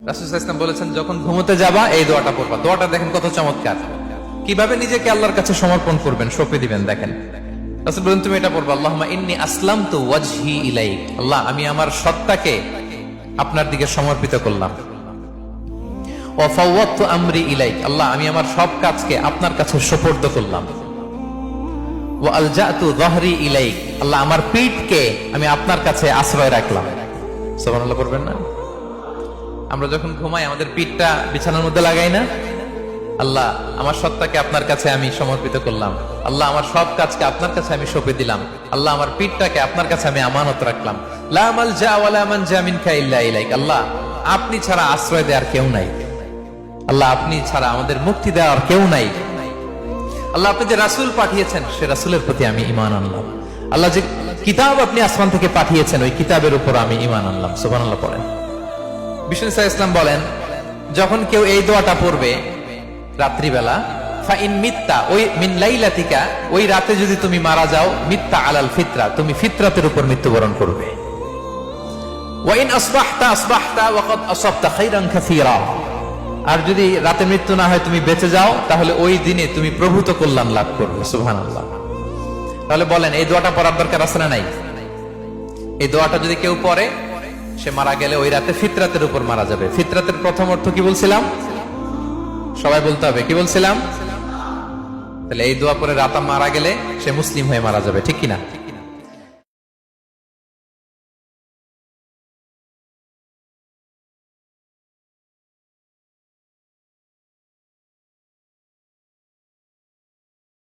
রাসূল সাল্লাল্লাহু আলাইহি ওয়াসাল্লাম বলেছেন, যখন ঘুমোতে যাবা এই দোয়াটা পড়বা। দোয়াটা দেখেন কত চমৎকার, কিভাবে নিজেকে আল্লাহর কাছে সমর্পণ করবেন, সঁপে দিবেন। দেখেন রাসূল বলেন, তুমি এটা পড়বা, আল্লাহুম্মা ইন্নী আসলামতু ওয়াজহি ইলাইক। আল্লাহ, আমি আমার সত্তাকে আপনার দিকে সমর্পিত করলাম। ওয়া ফাওয়াদতু আমরি ইলাইক। আল্লাহ, আমি আমার সব কাজকে আপনার কাছে সুপর্দ করলাম। ওয়া আলজাতু যাহরি ইলাইক। আল্লাহ, আমার পিঠকে আমি আপনার কাছে আশ্রয় রাখলাম। সুবহানাল্লাহ পড়বেন না? আমরা যখন ঘুমাই আমাদের পিঠটা বিছানার মধ্যে লাগাই না? আল্লাহ, আমার সত্তাকে আপনার কাছে আমি সমর্পিত করলাম। আল্লাহ, আমার সব কাজকে আপনার কাছে আমি সঁপে দিলাম। আল্লাহ, আমার পিঠটাকে আপনার কাছে আমি আমানত রাখলাম। লা মালজা ওয়ালা মানজা মিনকা ইল্লা ইলাইক। আল্লাহ, আপনি ছাড়া আশ্রয় দেওয়ার কেউ নাই। আল্লাহ, আপনি ছাড়া আমাদের মুক্তি দেওয়ার কেউ নাই। আল্লাহ, আপনি যে রাসূল পাঠিয়েছেন সে রাসূলের প্রতি আমি ঈমান আনলাম। আল্লাহ, যে কিতাব আপনি আসমান থেকে পাঠিয়েছেন ওই কিতাবের উপর আমি ঈমান আনলাম। সুবহানাল্লাহ পড়েন। বিষ্ণু ইসলাম বলেন, যখন কেউ এই দোয়াটা পড়বে রাত্রিবেলা, ফাইন মিত্তা, ওই মিন লাইলাতিকা, ওই রাতে যদি তুমি মারা যাও, মিত্তা আলাল ফিতরা, তুমি ফিতরাতের উপর মৃত্যুবরণ করবে। ওয়াইন আসবাহতা আসবাহতা ওয়া ক্বাদ আসাবতা খাইরান কাসীরা, আর যদি রাতে মৃত্যু না হয় তুমি বেঁচে যাও, তাহলে ওই দিনে তুমি প্রভূত কল্যাণ লাভ করবে। সুবহানাল্লাহ। তাহলে বলেন, এই দোয়াটা পড়ার দরকার আছে না নাই? এই দোয়াটা যদি কেউ পড়ে, সে মারা গেলে ওই রাতে ফিতরাতের উপর মারা যাবে। ফিতরাতের প্রথম অর্থ কি বলছিলাম? সবাই বলতে হবে, কি বলছিলাম? তাহলে এই দোয়া পরে রাতে মারা গেলে সে মুসলিম হয়ে মারা যাবে, ঠিক কিনা?